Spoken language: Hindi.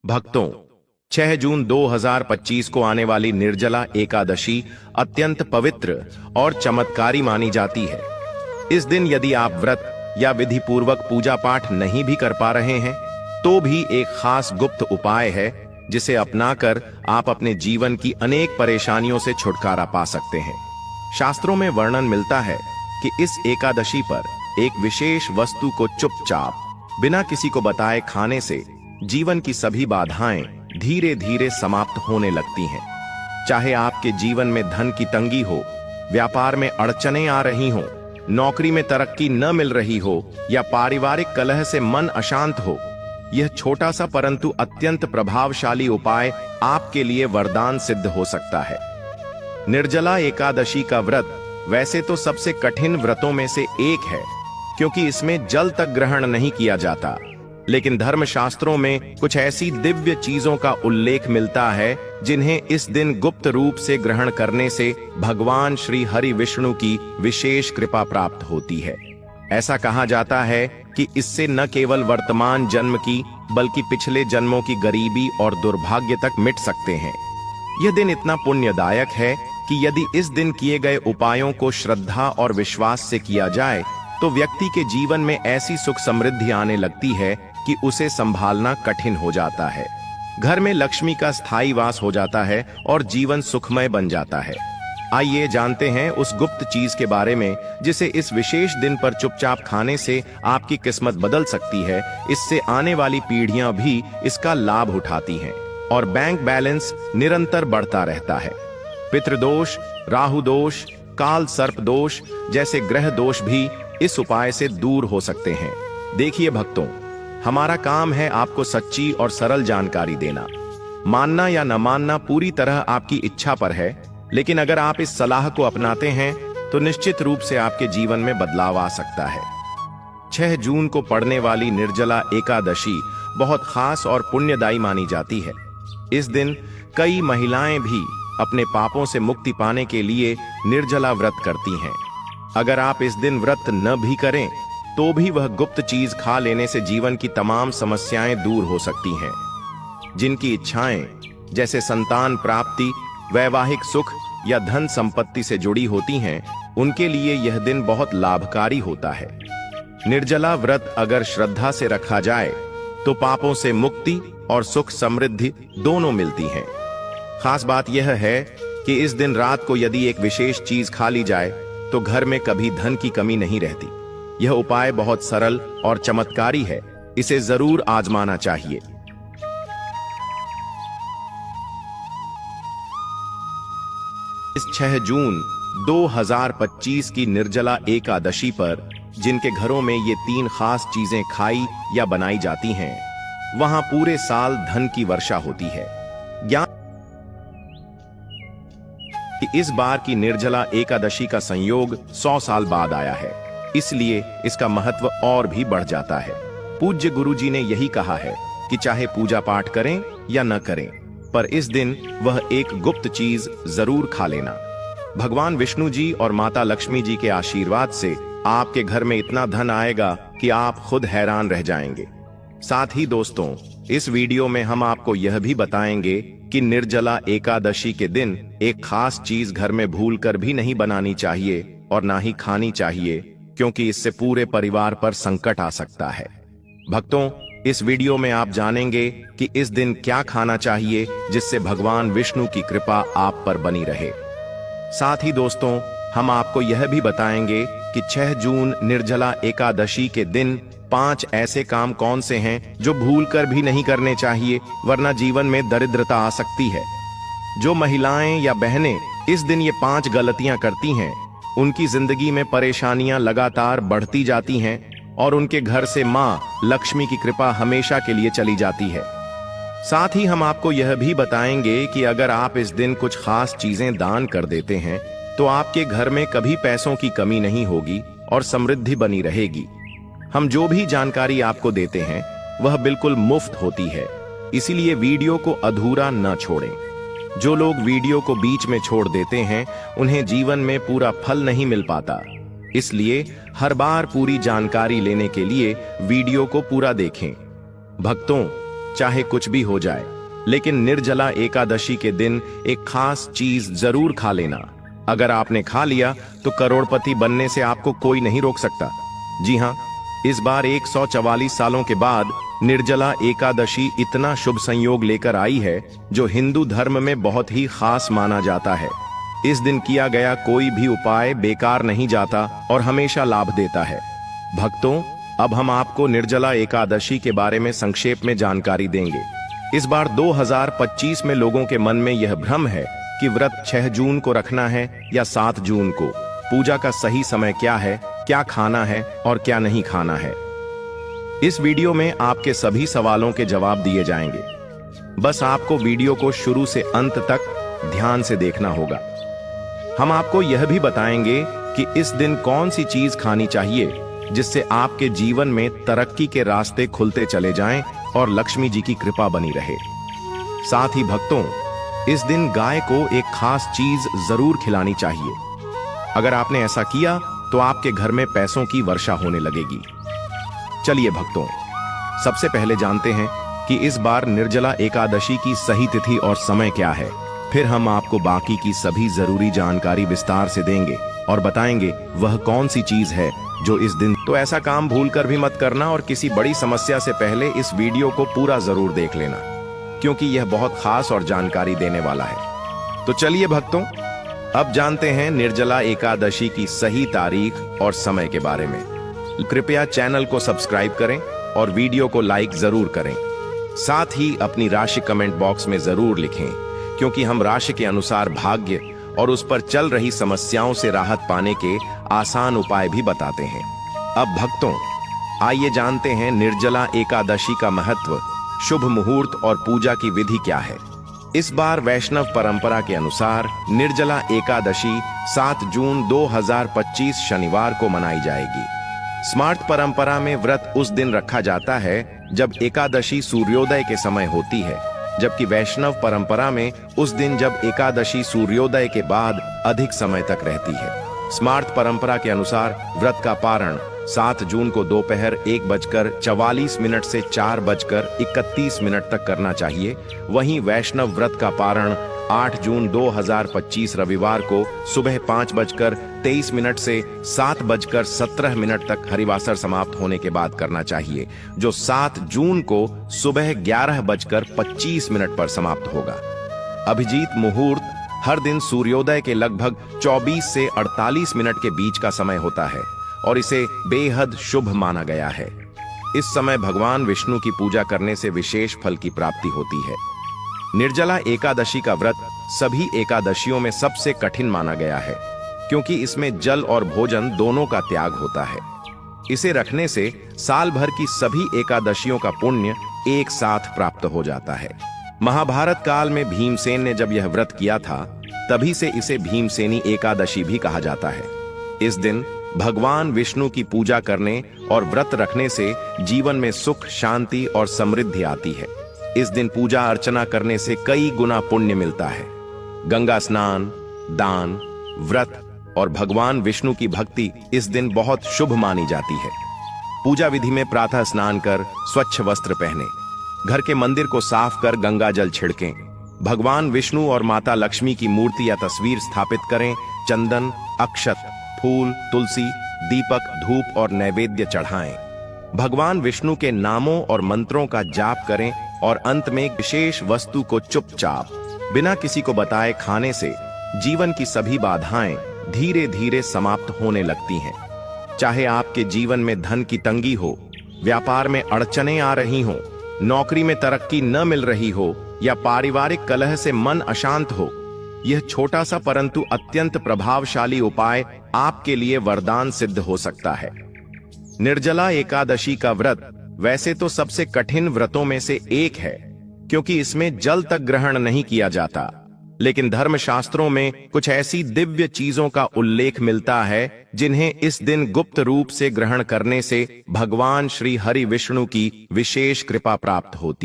भक्तों, 6 जून 2025 को आने वाली निर्जला एकादशी अत्यंत पवित्र और चमत्कारी मानी जाती है। इस दिन यदि आप व्रत या विधि पूर्वक पूजा पाठ नहीं भी कर पा रहे हैं, तो भी एक खास गुप्त उपाय है जिसे अपनाकर आप अपने जीवन की अनेक परेशानियों से छुटकारा पा सकते हैं। शास्त्रों में वर्णन मिलता है कि इस एकादशी पर एक विशेष वस्तु को चुपचाप बिना किसी को बताए खाने से जीवन की सभी बाधाएं धीरे धीरे समाप्त होने लगती हैं। चाहे आपके जीवन में धन की तंगी हो, व्यापार में अड़चनें आ रही हों, नौकरी में तरक्की न मिल रही हो या पारिवारिक कलह से मन अशांत हो, यह छोटा सा परंतु अत्यंत प्रभावशाली उपाय आपके लिए वरदान सिद्ध हो सकता है। निर्जला एकादशी का व्रत वैसे तो सबसे कठिन व्रतों में से एक है, क्योंकि इसमें जल तक ग्रहण नहीं किया जाता, लेकिन धर्मशास्त्रों में कुछ ऐसी दिव्य चीजों का उल्लेख मिलता है जिन्हें इस दिन गुप्त रूप से ग्रहण करने से भगवान श्री हरि विष्णु की विशेष कृपा प्राप्त होती है। ऐसा कहा जाता है कि इससे न केवल वर्तमान जन्म की बल्कि पिछले जन्मों की गरीबी और दुर्भाग्य तक मिट सकते हैं। यह दिन इतना पुण्यदायक है कि यदि इस दिन किए गए उपायों को श्रद्धा और विश्वास से किया जाए तो व्यक्ति के जीवन में ऐसी सुख समृद्धि आने लगती है कि उसे संभालना कठिन हो जाता है। घर में लक्ष्मी का स्थायी वास हो जाता है और जीवन सुखमय बन जाता है। आइए जानते हैं उस गुप्त चीज के बारे में जिसे इस विशेष दिन पर चुपचाप खाने से आपकी किस्मत बदल सकती है। इससे आने वाली पीढ़ियां भी इसका लाभ उठाती हैं और बैंक बैलेंस निरंतर बढ़ता रहता है। पितृदोष, राहु दोष, काल सर्प दोष जैसे ग्रह दोष भी इस उपाय से दूर हो सकते हैं। देखिए भक्तों, हमारा काम है आपको सच्ची और सरल जानकारी देना। मानना या न मानना पूरी तरह आपकी इच्छा पर है, लेकिन अगर आप इस सलाह को अपनाते हैं तो निश्चित रूप से आपके जीवन में बदलाव आ सकता है। 6 जून को पड़ने वाली निर्जला एकादशी बहुत खास और पुण्यदायी मानी जाती है। इस दिन कई महिलाएं भी अपने पापों से मुक्ति पाने के लिए निर्जला व्रत करती हैं। अगर आप इस दिन व्रत न भी करें तो भी वह गुप्त चीज खा लेने से जीवन की तमाम समस्याएं दूर हो सकती हैं। जिनकी इच्छाएं जैसे संतान प्राप्ति, वैवाहिक सुख या धन संपत्ति से जुड़ी होती हैं, उनके लिए यह दिन बहुत लाभकारी होता है। निर्जला व्रत अगर श्रद्धा से रखा जाए तो पापों से मुक्ति और सुख समृद्धि दोनों मिलती हैं। खास बात यह है कि इस दिन रात को यदि एक विशेष चीज खा ली जाए तो घर में कभी धन की कमी नहीं रहती। यह उपाय बहुत सरल और चमत्कारी है, इसे जरूर आजमाना चाहिए। इस 6 जून 2025 की निर्जला एकादशी पर जिनके घरों में ये 3 खास चीजें खाई या बनाई जाती हैं, वहां पूरे साल धन की वर्षा होती है। ज्ञान कि इस बार की निर्जला एकादशी का संयोग 100 साल बाद आया है, इसलिए इसका महत्व और भी बढ़ जाता है। पूज्य गुरुजी ने यही कहा है कि चाहे पूजा पाठ करें या न करें, पर इस दिन वह एक गुप्त चीज जरूर खा लेना। भगवान विष्णु जी और माता लक्ष्मी जी के आशीर्वाद से आपके घर में इतना धन आएगा कि आप खुद हैरान रह जाएंगे। साथ ही दोस्तों, इस वीडियो में हम आपको यह भी बताएंगे कि निर्जला एकादशी के दिन एक खास चीज घर में भूलकर भी नहीं बनानी चाहिए और ना ही खानी चाहिए, क्योंकि इससे पूरे परिवार पर संकट आ सकता है। भक्तों, इस वीडियो में आप जानेंगे कि इस दिन क्या खाना चाहिए जिससे भगवान विष्णु की कृपा आप पर बनी रहे। साथ ही दोस्तों, हम आपको यह भी बताएंगे कि 6 जून निर्जला एकादशी के दिन 5 ऐसे काम कौन से हैं जो भूलकर भी नहीं करने चाहिए, वरना जीवन में दरिद्रता आ सकती है। जो महिलाएं या बहनें इस दिन ये 5 गलतियां करती हैं, उनकी जिंदगी में परेशानियां लगातार बढ़ती जाती हैं और उनके घर से मां लक्ष्मी की कृपा हमेशा के लिए चली जाती है। साथ ही हम आपको यह भी बताएंगे कि अगर आप इस दिन कुछ खास चीजें दान कर देते हैं तो आपके घर में कभी पैसों की कमी नहीं होगी और समृद्धि बनी रहेगी। हम जो भी जानकारी आपको देते हैं वह बिल्कुल मुफ्त होती है, इसीलिए वीडियो को अधूरा न छोड़ें। जो लोग वीडियो को बीच में छोड़ देते हैं उन्हें जीवन में पूरा फल नहीं मिल पाता, इसलिए हर बार पूरी जानकारी लेने के लिए वीडियो को पूरा देखें। भक्तों, चाहे कुछ भी हो जाए, लेकिन निर्जला एकादशी के दिन एक खास चीज जरूर खा लेना। अगर आपने खा लिया तो करोड़पति बनने से आपको कोई नहीं रोक सकता। जी हाँ, इस बार 144 सालों के बाद निर्जला एकादशी इतना शुभ संयोग लेकर आई है जो हिंदू धर्म में बहुत ही खास माना जाता है। इस दिन किया गया कोई भी उपाय बेकार नहीं जाता और हमेशा लाभ देता है। भक्तों, अब हम आपको निर्जला एकादशी के बारे में संक्षेप में जानकारी देंगे। इस बार 2025 में लोगों के मन में यह भ्रम है कि व्रत 6 जून को रखना है या 7 जून को। पूजा का सही समय क्या है, क्या खाना है और क्या नहीं खाना है, इस वीडियो में आपके सभी सवालों के जवाब दिए जाएंगे। बस आपको वीडियो को शुरू से अंत तक ध्यान से देखना होगा। हम आपको यह भी बताएंगे कि इस दिन कौन सी चीज खानी चाहिए जिससे आपके जीवन में तरक्की के रास्ते खुलते चले जाएं और लक्ष्मी जी की कृपा बनी रहे। साथ ही भक्तों, इस दिन गाय को एक खास चीज जरूर खिलानी चाहिए। अगर आपने ऐसा किया तो आपके घर में पैसों की वर्षा होने लगेगी। चलिए भक्तों, सबसे पहले जानते हैं कि इस बार निर्जला एकादशी की सही तिथि और समय क्या है। फिर हम आपको बाकी की सभी जरूरी जानकारी विस्तार से देंगे और बताएंगे वह कौन सी चीज है जो इस दिन। तो ऐसा काम भूल कर भी मत करना और किसी बड़ी समस्या से पहले इस वीडियो को पूरा जरूर देख लेना, क्योंकि यह बहुत खास और जानकारी देने वाला है। तो चलिए भक्तों, अब जानते हैं निर्जला एकादशी की सही तारीख और समय के बारे में। कृपया चैनल को सब्सक्राइब करें और वीडियो को लाइक जरूर करें। साथ ही अपनी राशि कमेंट बॉक्स में जरूर लिखें, क्योंकि हम राशि के अनुसार भाग्य और उस पर चल रही समस्याओं से राहत पाने के आसान उपाय भी बताते हैं। अब भक्तों, आइए जानते हैं निर्जला एकादशी का महत्व, शुभ मुहूर्त और पूजा की विधि क्या है। इस बार वैष्णव परंपरा के अनुसार निर्जला एकादशी 7 जून 2025 शनिवार को मनाई जाएगी। स्मार्त परंपरा में व्रत उस दिन रखा जाता है जब एकादशी सूर्योदय के समय होती है, जबकि वैष्णव परंपरा में उस दिन जब एकादशी सूर्योदय के बाद अधिक समय तक रहती है। स्मार्त परंपरा के अनुसार व्रत का पारण 7 जून को दोपहर 1:44 से 4:31 तक करना चाहिए। वहीं वैष्णव व्रत का पारण 8 जून 2025 रविवार को सुबह 5:23 से 7:17 तक हरिवासर समाप्त होने के बाद करना चाहिए, जो 7 जून को सुबह 11:25 पर समाप्त होगा। अभिजीत मुहूर्त हर दिन सूर्योदय के लगभग 24 से 48 मिनट के बीच का समय होता है और इसे बेहद शुभ माना गया है। इस समय भगवान विष्णु की पूजा करने से विशेष फल की प्राप्ति होती है। निर्जला एकादशी का व्रत सभी एकादशियों में सबसे कठिन माना गया है, क्योंकि इसमें जल और भोजन दोनों का त्याग होता है। इसे रखने से साल भर की सभी एकादशियों का पुण्य एक साथ प्राप्त हो जाता है। महाभारत काल में भीमसेन ने जब यह व्रत किया था, तभी से इसे भीमसेनी एकादशी भी कहा जाता है। इस दिन भगवान विष्णु की पूजा करने और व्रत रखने से जीवन में सुख, शांति और समृद्धि आती है। इस दिन पूजा अर्चना करने से कई गुना पुण्य मिलता है। गंगा स्नान, दान, व्रत और भगवान विष्णु की भक्ति इस दिन बहुत शुभ मानी जाती है। पूजा विधि में प्रातः स्नान कर स्वच्छ वस्त्र पहने, घर के मंदिर को साफ कर गंगा जल छिड़कें, भगवान विष्णु और माता लक्ष्मी की मूर्ति या तस्वीर स्थापित करें, चंदन, अक्षत, फूल, तुलसी, दीपक, धूप और नैवेद्य चढ़ाएं। भगवान विष्णु के नामों और मंत्रों का जाप करें और अंत में एक विशेष वस्तु को चुपचाप बिना किसी को बताए खाने से जीवन की सभी बाधाएं धीरे धीरे समाप्त होने लगती हैं। चाहे आपके जीवन में धन की तंगी हो, व्यापार में अड़चनें आ रही हो, नौकरी में तरक्की न मिल रही हो या पारिवारिक कलह से मन अशांत हो, यह छोटा सा परंतु अत्यंत प्रभावशाली उपाय आपके लिए वरदान सिद्ध हो सकता है। निर्जला एकादशी का व्रत वैसे तो सबसे कठिन व्रतों में से एक है, क्योंकि इसमें जल तक ग्रहण नहीं किया जाता, लेकिन धर्मशास्त्रों में कुछ ऐसी दिव्य चीजों का उल्लेख मिलता है जिन्हें इस दिन गुप्त रूप से ग्रहण करने से भगवान श्री हरि विष्णु की विशेष कृपा प्राप्त होती है।